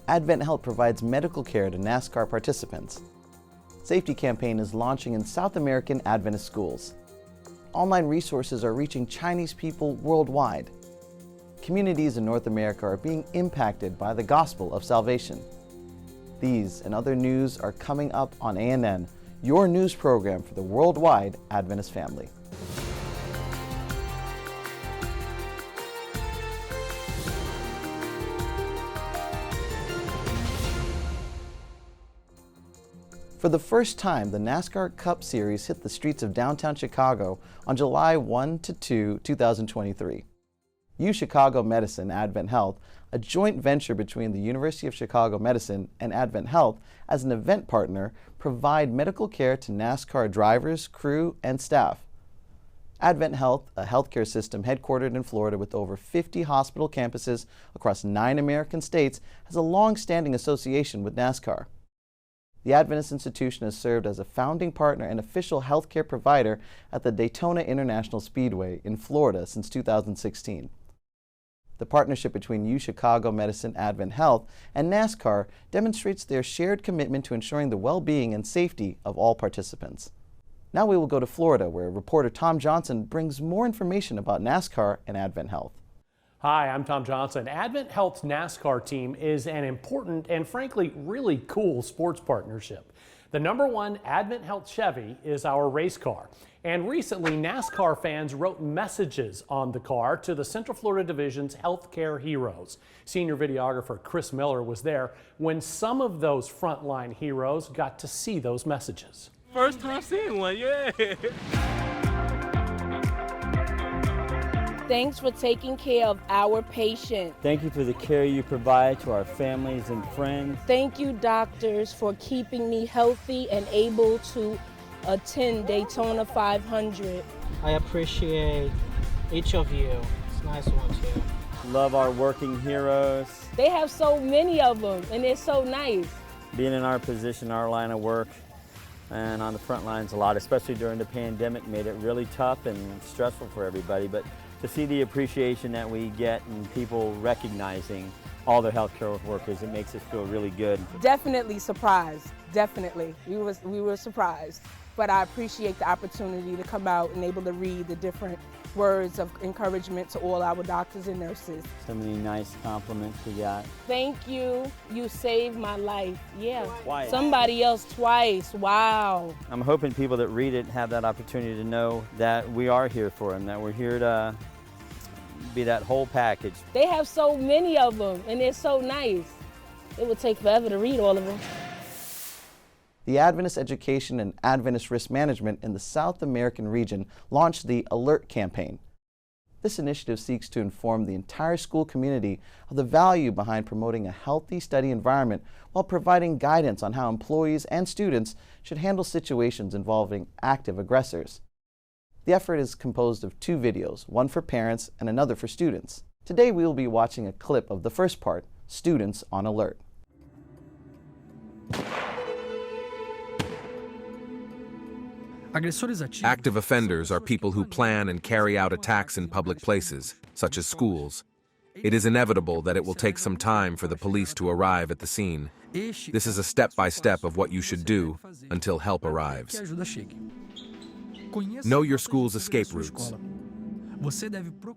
AdventHealth provides medical care to NASCAR participants. Safety campaign is launching in South American Adventist schools. Online resources are reaching Chinese people worldwide. Communities in North America are being impacted by the gospel of salvation. These and other news are coming up on ANN, your news program for the worldwide Adventist family. For the first time, the NASCAR Cup Series hit the streets of downtown Chicago on July 1 to 2, 2023. UChicago Medicine AdventHealth, a joint venture between the University of Chicago Medicine and AdventHealth as an event partner, provide medical care to NASCAR drivers, crew, and staff. AdventHealth, a healthcare system headquartered in Florida with over 50 hospital campuses across 9 American states, has a long-standing association with NASCAR. The Adventist institution has served as a founding partner and official healthcare provider at the Daytona International Speedway in Florida since 2016. The partnership between UChicago Medicine AdventHealth and NASCAR demonstrates their shared commitment to ensuring the well-being and safety of all participants. Now we will go to Florida, where reporter Tom Johnson brings more information about NASCAR and AdventHealth. Hi, I'm Tom Johnson. AdventHealth's NASCAR team is an important and frankly really cool sports partnership. The #1 AdventHealth Chevy is our race car. And recently, NASCAR fans wrote messages on the car to the Central Florida Division's healthcare heroes. Senior videographer Chris Miller was there when some of those frontline heroes got to see those messages. First time seeing one, yeah. Thanks for taking care of our patients. Thank you for the care you provide to our families and friends. Thank you, doctors, for keeping me healthy and able to attend Daytona 500. I appreciate each of you. It's nice ones here. Love our working heroes. They have so many of them, and they're so nice. Being in our position, our line of work, and on the front lines a lot, especially during the pandemic, made it really tough and stressful for everybody. But to see the appreciation that we get and people recognizing all the healthcare workers, it makes us feel really good. Definitely surprised, definitely. We were surprised, but I appreciate the opportunity to come out and able to read the different words of encouragement to all our doctors and nurses. So many nice compliments we got. Thank you, you saved my life. Yeah, Twice. Somebody else twice, wow. I'm hoping people that read it have that opportunity to know that we are here for them, that we're here to be that whole package. They have so many of them, and they're so nice. It would take forever to read all of them. The Adventist Education and Adventist Risk Management in the South American region launched the ALERT campaign. This initiative seeks to inform the entire school community of the value behind promoting a healthy study environment while providing guidance on how employees and students should handle situations involving active aggressors. The effort is composed of 2 videos, one for parents and another for students. Today we will be watching a clip of the first part, Students on Alert. Active offenders are people who plan and carry out attacks in public places, such as schools. It is inevitable that it will take some time for the police to arrive at the scene. This is a step-by-step of what you should do until help arrives. Know your school's escape routes.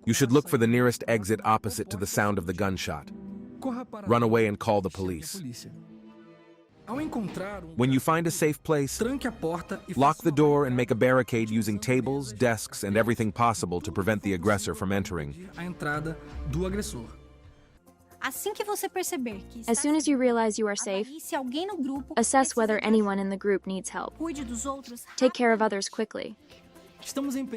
You should look for the nearest exit opposite to the sound of the gunshot. Run away and call the police. When you find a safe place, lock the door and make a barricade using tables, desks, and everything possible to prevent the aggressor from entering. As soon as you realize you are safe, assess whether anyone in the group needs help. Take care of others quickly.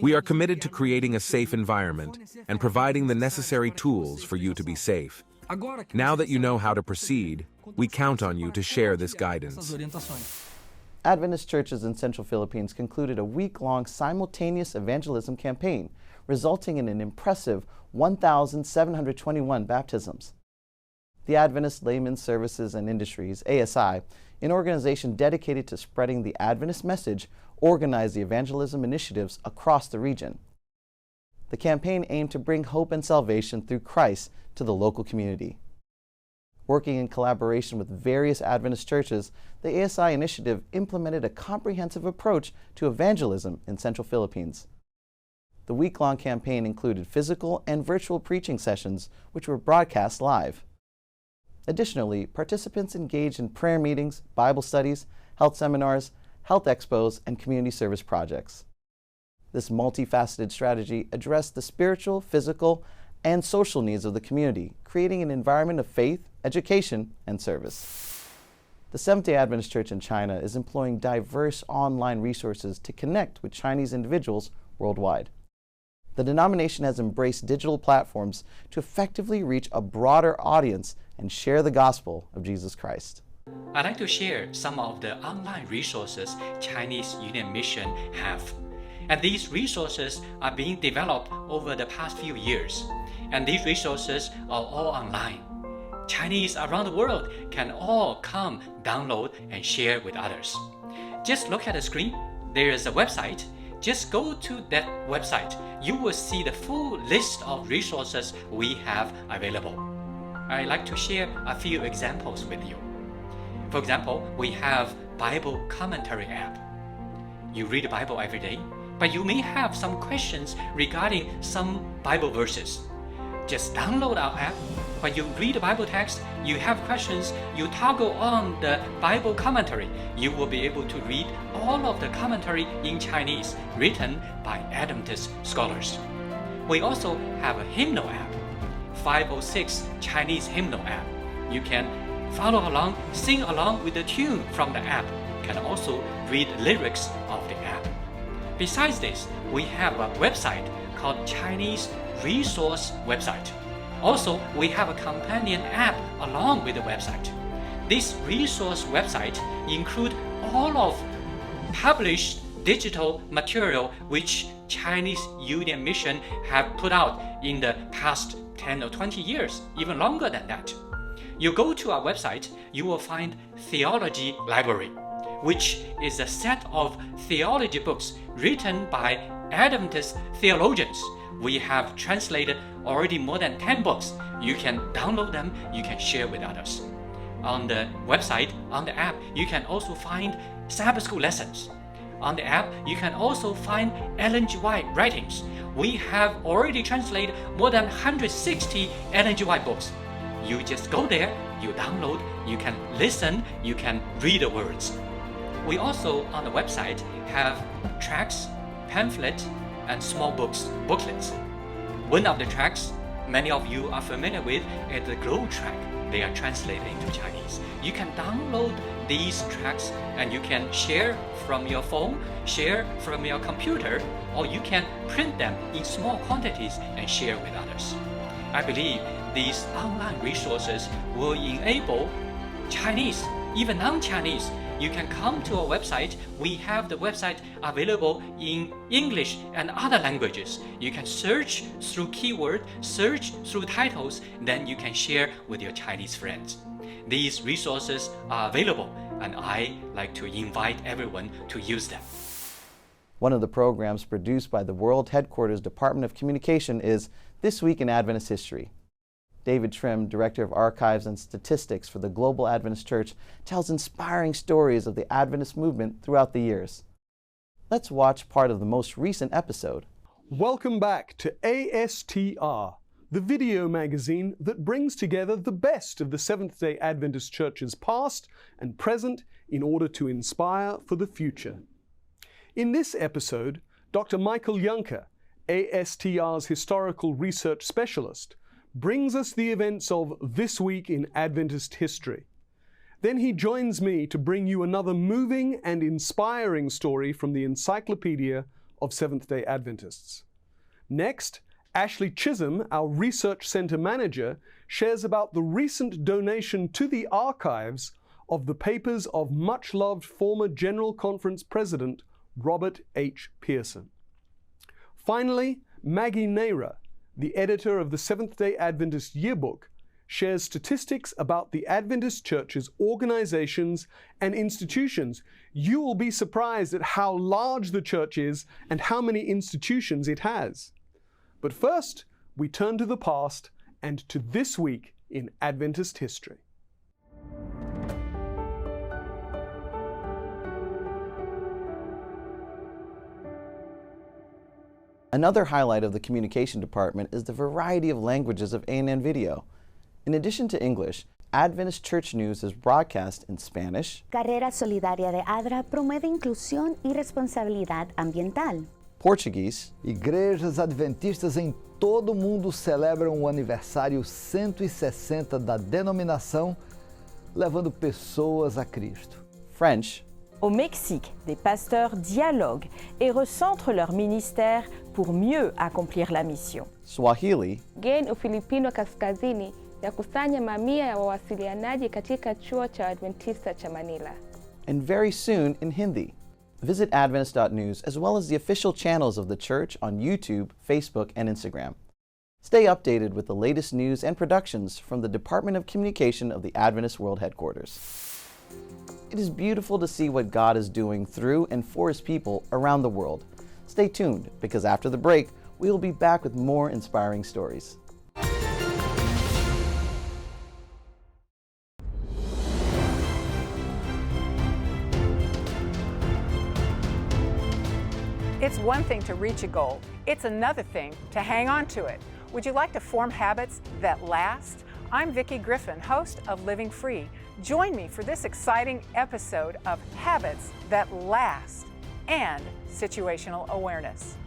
We are committed to creating a safe environment and providing the necessary tools for you to be safe. Now that you know how to proceed, we count on you to share this guidance. Adventist churches in Central Philippines concluded a week-long simultaneous evangelism campaign, resulting in an impressive 1,721 baptisms. The Adventist Laymen's Services and Industries, ASI, an organization dedicated to spreading the Adventist message, organized the evangelism initiatives across the region. The campaign aimed to bring hope and salvation through Christ to the local community. Working in collaboration with various Adventist churches, the ASI initiative implemented a comprehensive approach to evangelism in Central Philippines. The week-long campaign included physical and virtual preaching sessions, which were broadcast live. Additionally, participants engaged in prayer meetings, Bible studies, health seminars, health expos, and community service projects. This multifaceted strategy addressed the spiritual, physical, and social needs of the community, creating an environment of faith, education, and service. The Seventh-day Adventist Church in China is employing diverse online resources to connect with Chinese individuals worldwide. The denomination has embraced digital platforms to effectively reach a broader audience and share the gospel of Jesus Christ. I'd like to share some of the online resources Chinese Union Mission have. And these resources are being developed over the past few years. And these resources are all online. Chinese around the world can all come, download, and share with others. Just look at the screen. There is a website. Just go to that website. You will see the full list of resources we have available. I'd like to share a few examples with you. For example, we have Bible commentary app. You read the Bible every day, but you may have some questions regarding some Bible verses. Just download our app. When you read the Bible text, you have questions, you toggle on the Bible commentary. You will be able to read all of the commentary in Chinese written by Adventist scholars. We also have a hymnal app, 506 Chinese hymnal app. You can follow along, sing along with the tune from the app. You can also read lyrics of the app. Besides this, we have a website called Chinese Resource Website. Also, we have a companion app along with the website. This resource website includes all of published digital material which Chinese Union Mission have put out in the past 10 or 20 years, even longer than that. You go to our website, you will find Theology Library, which is a set of theology books written by Adventist theologians. We have translated already more than 10 books. You can download them, you can share with others. On the website, on the app, you can also find Sabbath school lessons. On the app, you can also find Ellen G. White writings. We have already translated more than 160 Ellen G. White books. You just go there, you download, you can listen, you can read the words. We also, on the website, have tracts, pamphlets, and small booklets. One of the tracts many of you are familiar with is the Glow track. They are translated into Chinese. You can download these tracts and you can share from your phone, share from your computer, or you can print them in small quantities and share with others. I believe these online resources will enable Chinese, even non-Chinese. You can come to our website. We have the website available in English and other languages. You can search through keywords, search through titles, then you can share with your Chinese friends. These resources are available, and I like to invite everyone to use them. One of the programs produced by the World Headquarters Department of Communication is This Week in Adventist History. David Trim, Director of Archives and Statistics for the Global Adventist Church, tells inspiring stories of the Adventist movement throughout the years. Let's watch part of the most recent episode. Welcome back to ASTR, the video magazine that brings together the best of the Seventh-day Adventist Church's past and present in order to inspire for the future. In this episode, Dr. Michael Juncker, ASTR's historical research specialist, brings us the events of This Week in Adventist History. Then he joins me to bring you another moving and inspiring story from the Encyclopedia of Seventh-day Adventists. Next, Ashley Chisholm, our Research Center Manager, shares about the recent donation to the archives of the papers of much-loved former General Conference President Robert H. Pearson. Finally, Maggie Naira, the editor of the Seventh-day Adventist Yearbook, shares statistics about the Adventist Church's organizations and institutions. You will be surprised at how large the church is and how many institutions it has. But first, we turn to the past and to this week in Adventist history. Another highlight of the communication department is the variety of languages of ANN Video. In addition to English, Adventist Church News is broadcast in Spanish, Carrera Solidaria de ADRA promueve inclusión y responsabilidad ambiental. Portuguese, Igrejas adventistas em todo o mundo celebram o aniversário 160 da denominação, levando pessoas a Cristo. French, Au Mexique, des pasteurs dialoguent et recentrent leur ministère pour mieux accomplir la mission. Swahili, Gen Ufilipino Kaskazini yakusanya mamia ya wawasilianaji katika chuo cha Adventista cha Manila. and very soon in Hindi. Visit adventist.news as well as the official channels of the church on YouTube, Facebook, and Instagram. Stay updated with the latest news and productions from the Department of Communication of the Adventist World Headquarters. It is beautiful to see what God is doing through and for His people around the world. Stay tuned, because after the break, we will be back with more inspiring stories. It's one thing to reach a goal. It's another thing to hang on to it. Would you like to form habits that last? I'm Vicki Griffin, host of Living Free. Join me for this exciting episode of Habits That Last and Situational Awareness.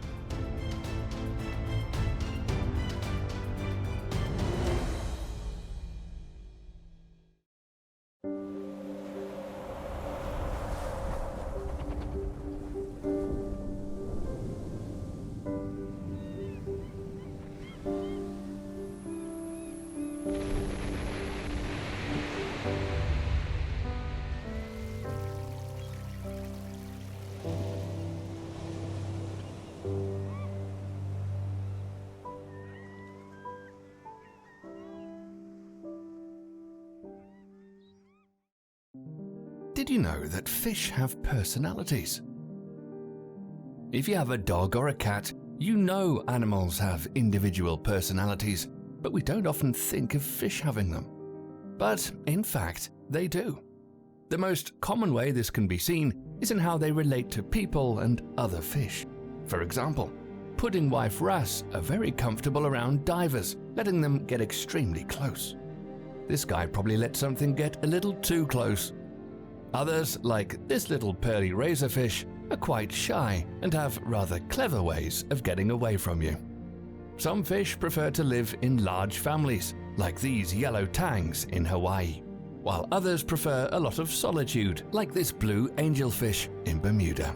Did you know that fish have personalities? If you have a dog or a cat, you know animals have individual personalities, but we don't often think of fish having them. But in fact, they do. The most common way this can be seen is in how they relate to people and other fish. For example, pudding wife wrasse are very comfortable around divers, letting them get extremely close. This guy probably let something get a little too close. Others, like this little pearly razorfish, are quite shy and have rather clever ways of getting away from you. Some fish prefer to live in large families, like these yellow tangs in Hawaii, while others prefer a lot of solitude, like this blue angelfish in Bermuda.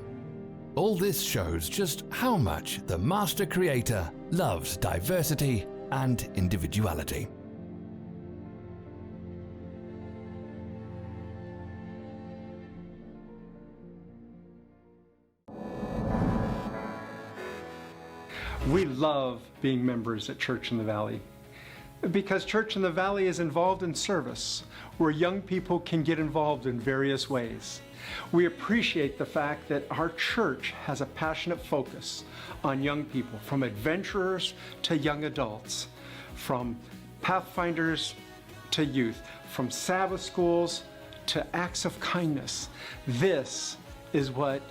All this shows just how much the Master Creator loves diversity and individuality. We love being members at Church in the Valley because Church in the Valley is involved in service where young people can get involved in various ways. We appreciate the fact that our church has a passionate focus on young people, from adventurers to young adults, from pathfinders to youth, from Sabbath schools to acts of kindness. This is what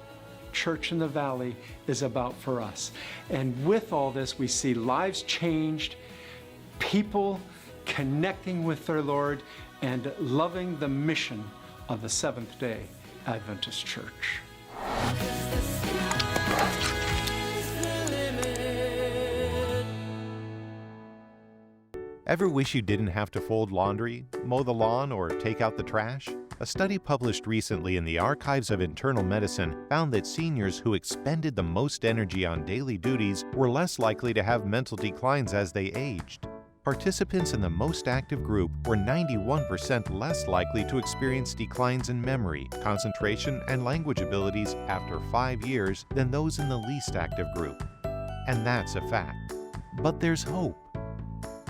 Church in the Valley is about for us. And with all this, we see lives changed, people connecting with their Lord, and loving the mission of the Seventh-day Adventist Church. Ever wish you didn't have to fold laundry, mow the lawn, or take out the trash? A study published recently in the Archives of Internal Medicine found that seniors who expended the most energy on daily duties were less likely to have mental declines as they aged. Participants in the most active group were 91% less likely to experience declines in memory, concentration, and language abilities after 5 years than those in the least active group. And that's a fact. But there's hope.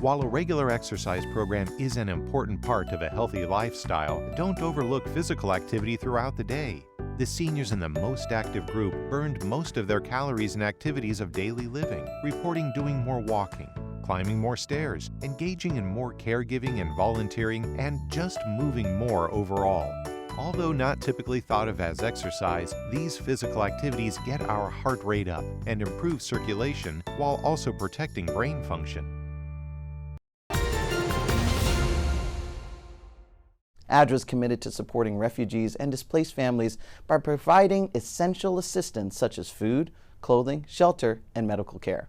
While a regular exercise program is an important part of a healthy lifestyle, don't overlook physical activity throughout the day. The seniors in the most active group burned most of their calories in activities of daily living, reporting doing more walking, climbing more stairs, engaging in more caregiving and volunteering, and just moving more overall. Although not typically thought of as exercise, these physical activities get our heart rate up and improve circulation while also protecting brain function. ADRA is committed to supporting refugees and displaced families by providing essential assistance such as food, clothing, shelter, and medical care.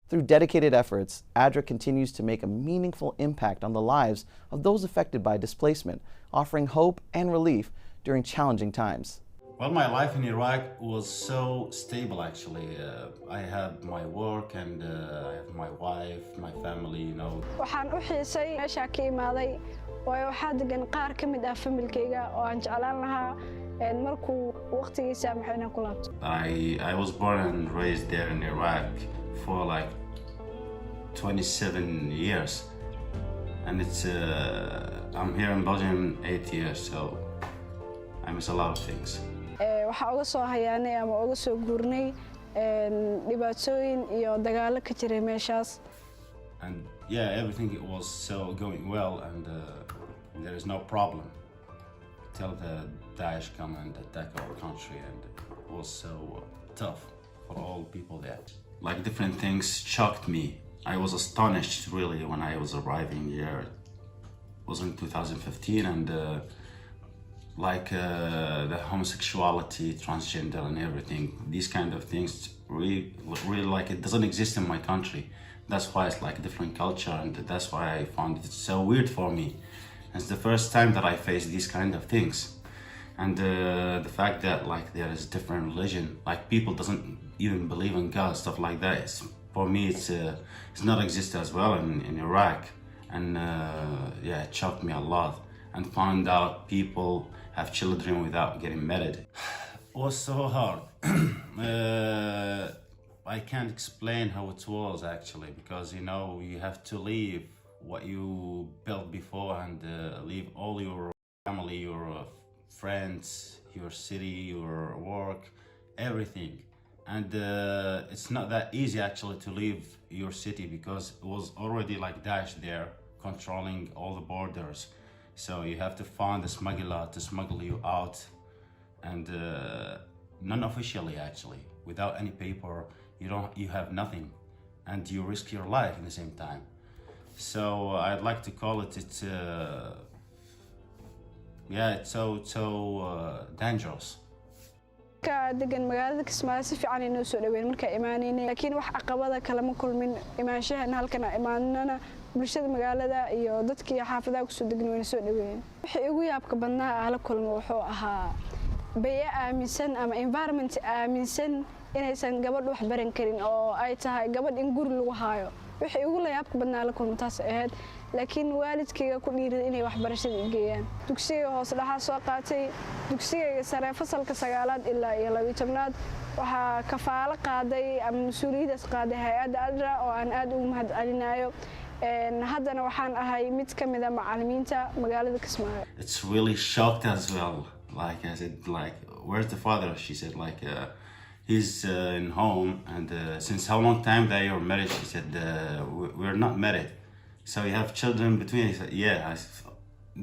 Through dedicated efforts, ADRA continues to make a meaningful impact on the lives of those affected by displacement, offering hope and relief during challenging times. Well, my life in Iraq was so stable actually. I had my work and I have my wife, my family, you know. waxaan u xiisay meesha ka imaaday waayo waxaa degan qaar ka mid ah familkayga oo aan jeclaan lahaa markuu waqtigiisa maxayna ku laabto. I was born and raised there in Iraq for like 27 years. And I'm here in Belgium 8 years, so I miss a lot of things. waxaa uga soo hayaanay ama uga soo guurnay dhibaatooyin iyo dagaalo ka jiray meeshaas. And yeah, everything was so going well and there is no problem till the Daesh come and attack our country, and it was so tough for all people there. Like different things shocked me. I was astonished really when I was arriving here. It was in 2015 and the homosexuality, transgender and everything, these kind of things really like it doesn't exist in my country. That's why it's like a different culture, and that's why I found it so weird for me. It's the first time that I faced these kind of things. And the fact that like there is different religion, like people doesn't even believe in God, stuff like that. For me, it's not exist as well in Iraq. And yeah, it shocked me a lot. And found out people have children without getting married. It was so hard. I can't explain how it was actually, because you know, you have to leave what you built before and leave all your family, your friends, your city, your work, everything. And it's not that easy actually to leave your city, because it was already like Daesh there controlling all the borders. So you have to find a smuggler to smuggle you out, and non-officially actually, without any paper, you have nothing, and you risk your life at the same time. So I'd like to call it it's so dangerous. degan magaalada Kismaayo si fiican inoo soo dhaweyn marka imaanayna, laakiin wax caqabada kale ma kulmin imaanshahan halkan imaanana. bulshada magaalada iyo dadkii xaafadaha ku soo degan way soo dhaweeyeen. wixii ugu yaabka badnaa aan la kulmo wuxuu ahaa bay'ad aaminsan ama environment aaminsan inaysan gabadh wax baran karin oo ay tahay gabadh in guri lagu haayo. wixii ugu yaabka badnaa la kulmo taas ahayd, laakiin waalidkayga ku dhiiray inay wax barashada geeyaan. dugsiga hoose dhaxa soo qaatay, dugsiga sare fasalka 9aad ilaa 12aad waxaa kafaalo qaaday ama mas'uuliyadaas qaaday hay'adda ADRA oo aan aad ugu mahadcelinayo. haddana waxaan ahay mid ka mid ah macallimiinta magaalada Kismaayo. It's really shocked as well. Like I said, like, where's the father? She said, like, he's in home, and since how long time that you're married? She said, we're not married. So you have children between? He said, yeah.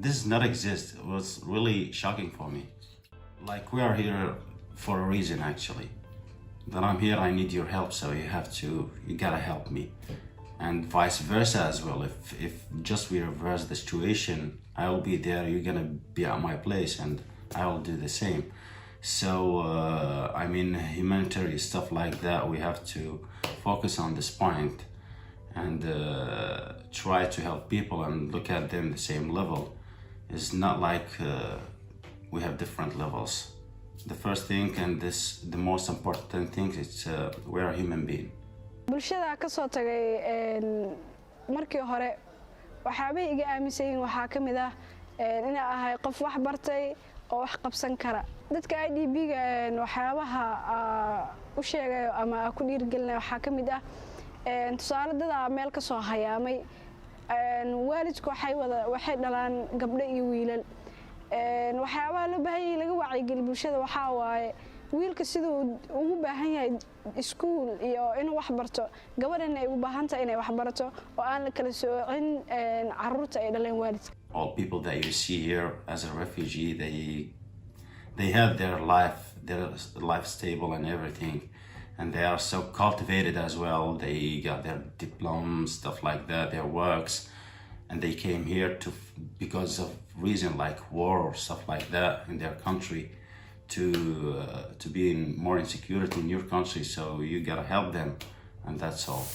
This does not exist. It was really shocking for me. Like, we are here for a reason, actually. That I'm here, I need your help, so you gotta help me. And vice versa as well. If just we reverse the situation, I will be there, you're gonna be at my place, and I will do the same. So, I mean, humanitarian stuff like that, we have to focus on this point and try to help people and look at them the same level. It's not like we have different levels. The first thing, and the most important thing, is we're a human being. bulshada ka soo tagay markii hore waxaabay iga aaminsan yihiin waxaa ka mid ah in ahay qof wax bartay oo wax qabsan kara. dadka IDB-ga waxyaabaha u sheegayo ama ku dhiirgelinayo waxaa ka mid ah tusaale dad meel ka soo hayaamay, waalidku waxay dhalaan gabdho iyo wiilal. waxyaabaha loo baahan yahay laga wacyigeliyo bulshada waxaa waaye wiilka siduu ugu baahan yahay iskuul iyo inuu wax barto, gabadhana ay u baahan tahay inay wax barato oo aan la kala soocin carruurta ay dhaleen waalidka. all people that you see here as a refugee, they have their life stable and everything, and they are so cultivated as well. They got their diplomas, stuff like that, their works, and they came here because of reason like war or stuff like that in their country, to be in more insecurity in your country. So you gotta help them, and that's all.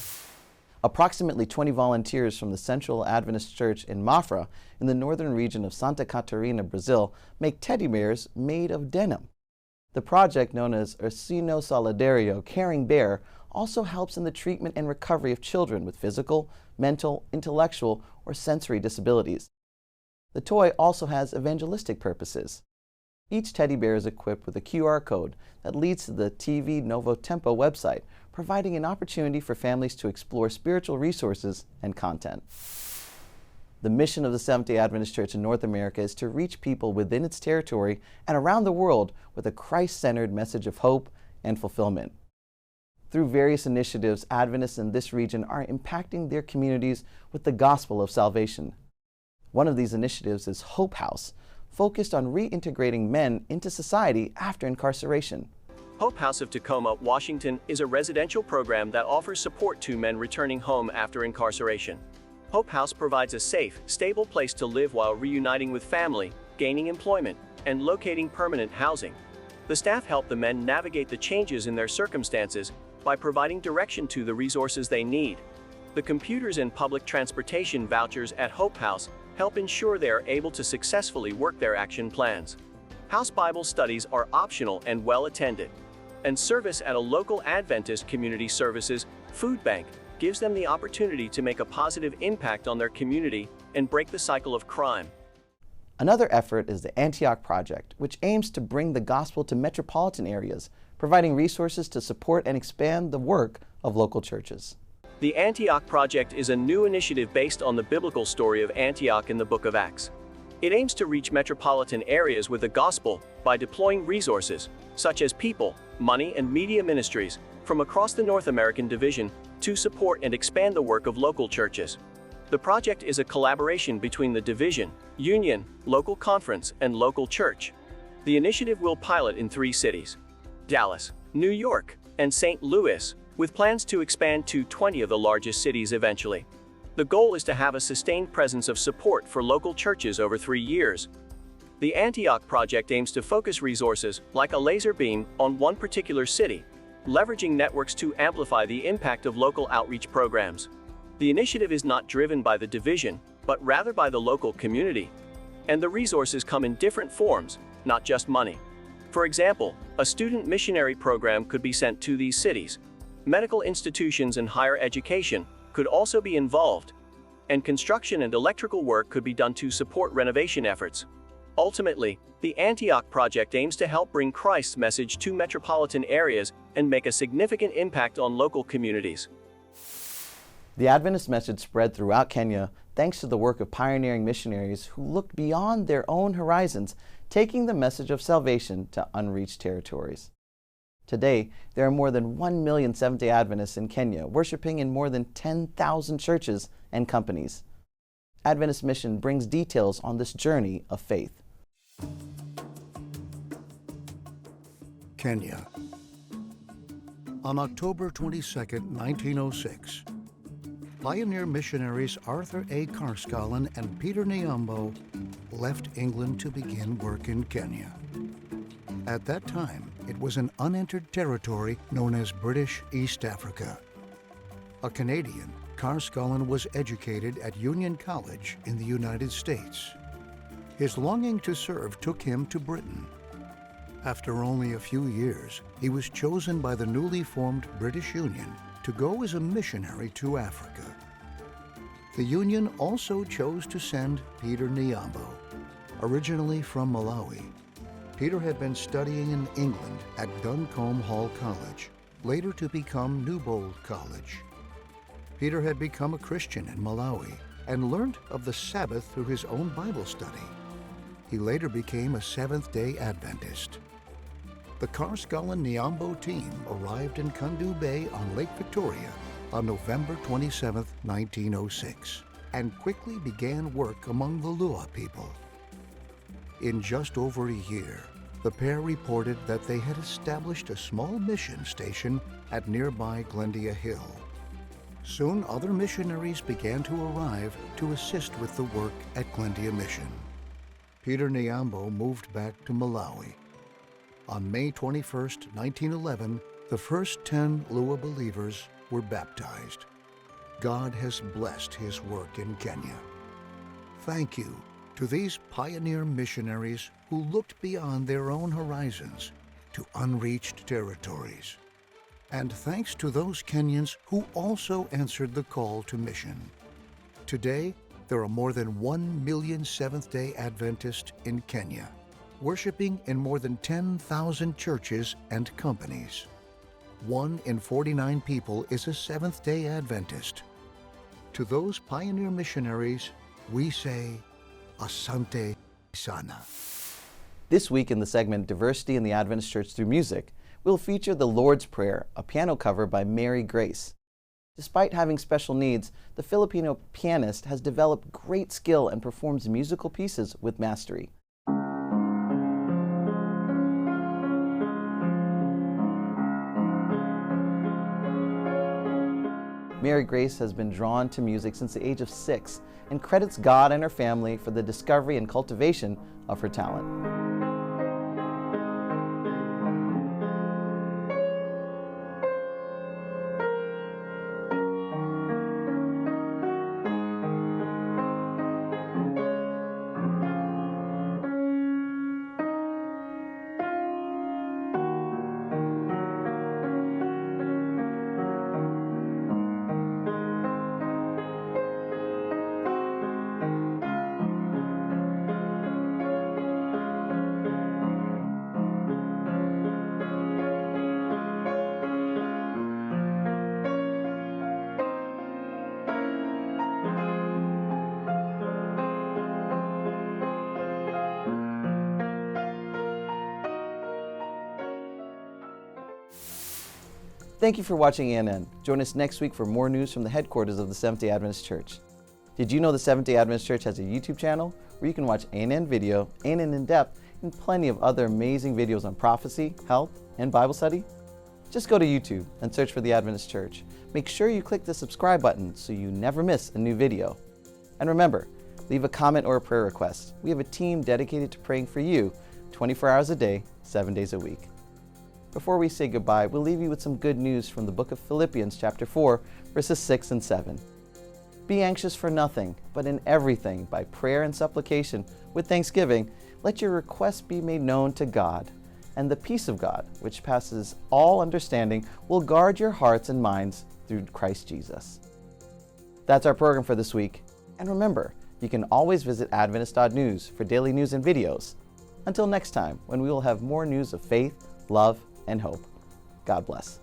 Approximately 20 volunteers from the Central Adventist Church in Mafra, in the northern region of Santa Catarina, Brazil, make teddy bears made of denim. The project, known as Ursino Solidario, Caring Bear, also helps in the treatment and recovery of children with physical, mental, intellectual, or sensory disabilities. The toy also has evangelistic purposes. Each teddy bear is equipped with a QR code that leads to the TV Novo Tempo website, providing an opportunity for families to explore spiritual resources and content. The mission of the Seventh-day Adventist Church in North America is to reach people within its territory and around the world with a Christ-centered message of hope and fulfillment. Through various initiatives, Adventists in this region are impacting their communities with the gospel of salvation. One of these initiatives is Hope House, focused on reintegrating men into society after incarceration. Hope House of Tacoma, Washington is a residential program that offers support to men returning home after incarceration. Hope House provides a safe, stable place to live while reuniting with family, gaining employment, and locating permanent housing. The staff help the men navigate the changes in their circumstances by providing direction to the resources they need. The computers and public transportation vouchers at Hope House help ensure they are able to successfully work their action plans. House Bible studies are optional and well attended. And service at a local Adventist Community Services food bank gives them the opportunity to make a positive impact on their community and break the cycle of crime. Another effort is the Antioch Project, which aims to bring the gospel to metropolitan areas, providing resources to support and expand the work of local churches. The Antioch Project is a new initiative based on the biblical story of Antioch in the book of Acts. It aims to reach metropolitan areas with the gospel by deploying resources, such as people, money, and media ministries, from across the North American division to support and expand the work of local churches. The project is a collaboration between the division, union, local conference, and local church. The initiative will pilot in 3 cities: Dallas, New York, and St. Louis, with plans to expand to 20 of the largest cities eventually. The goal is to have a sustained presence of support for local churches over 3 years. The Antioch Project aims to focus resources, like a laser beam, on one particular city, leveraging networks to amplify the impact of local outreach programs. The initiative is not driven by the division, but rather by the local community. And the resources come in different forms, not just money. For example, a student missionary program could be sent to these cities. Medical institutions and higher education could also be involved, and construction and electrical work could be done to support renovation efforts. Ultimately, the Antioch Project aims to help bring Christ's message to metropolitan areas and make a significant impact on local communities. The Adventist message spread throughout Kenya thanks to the work of pioneering missionaries who looked beyond their own horizons, taking the message of salvation to unreached territories. Today, there are more than 1 million Seventh-day Adventists in Kenya, worshiping in more than 10,000 churches and companies. Adventist Mission brings details on this journey of faith. Kenya. On October 22, 1906, pioneer missionaries Arthur A. Carscallen and Peter Nyambo left England to begin work in Kenya. At that time, it was an unentered territory known as British East Africa. A Canadian, Carscallen was educated at Union College in the United States. His longing to serve took him to Britain. After only a few years, he was chosen by the newly formed British Union to go as a missionary to Africa. The Union also chose to send Peter Nyambo, originally from Malawi. Peter had been studying in England at Duncombe Hall College, later to become Newbold College. Peter had become a Christian in Malawi and learned of the Sabbath through his own Bible study. He later became a Seventh-day Adventist. The Carscallen-Nyambo team arrived in Kundu Bay on Lake Victoria on November 27, 1906. and quickly began work among the Lua people. In just over a year, the pair reported that they had established a small mission station at nearby Glendia Hill. Soon, other missionaries began to arrive to assist with the work at Glendia Mission. Peter Nyambo moved back to Malawi. On May 21, 1911, the first 10 Lua believers were baptized. God has blessed his work in Kenya. Thank you to these pioneer missionaries who looked beyond their own horizons to unreached territories. And thanks to those Kenyans who also answered the call to mission. Today, there are more than 1 million Seventh-day Adventists in Kenya, worshiping in more than 10,000 churches and companies. 1 in 49 people is a Seventh-day Adventist. To those pioneer missionaries, we say, Asante Sana. This week in the segment Diversity in the Adventist Church Through Music, we'll feature the Lord's Prayer, a piano cover by Mary Grace. Despite having special needs, the Filipino pianist has developed great skill and performs musical pieces with mastery. Mary Grace has been drawn to music since the age of 6 and credits God and her family for the discovery and cultivation of her talent. Thank you for watching ANN. Join us next week for more news from the headquarters of the Seventh-day Adventist Church. Did you know the Seventh-day Adventist Church has a YouTube channel where you can watch ANN Video, ANN In Depth, and plenty of other amazing videos on prophecy, health, and Bible study? Just go to YouTube and search for the Adventist Church. Make sure you click the subscribe button so you never miss a new video. And remember, leave a comment or a prayer request. We have a team dedicated to praying for you 24 hours a day, 7 days a week. Before we say goodbye, we'll leave you with some good news from the book of Philippians chapter 4, verses 6 and 7. Be anxious for nothing, but in everything, by prayer and supplication, with thanksgiving, let your requests be made known to God. And the peace of God, which passes all understanding, will guard your hearts and minds through Christ Jesus. That's our program for this week. And remember, you can always visit adventist.news for daily news and videos. Until next time, when we will have more news of faith, love, and hope. God bless.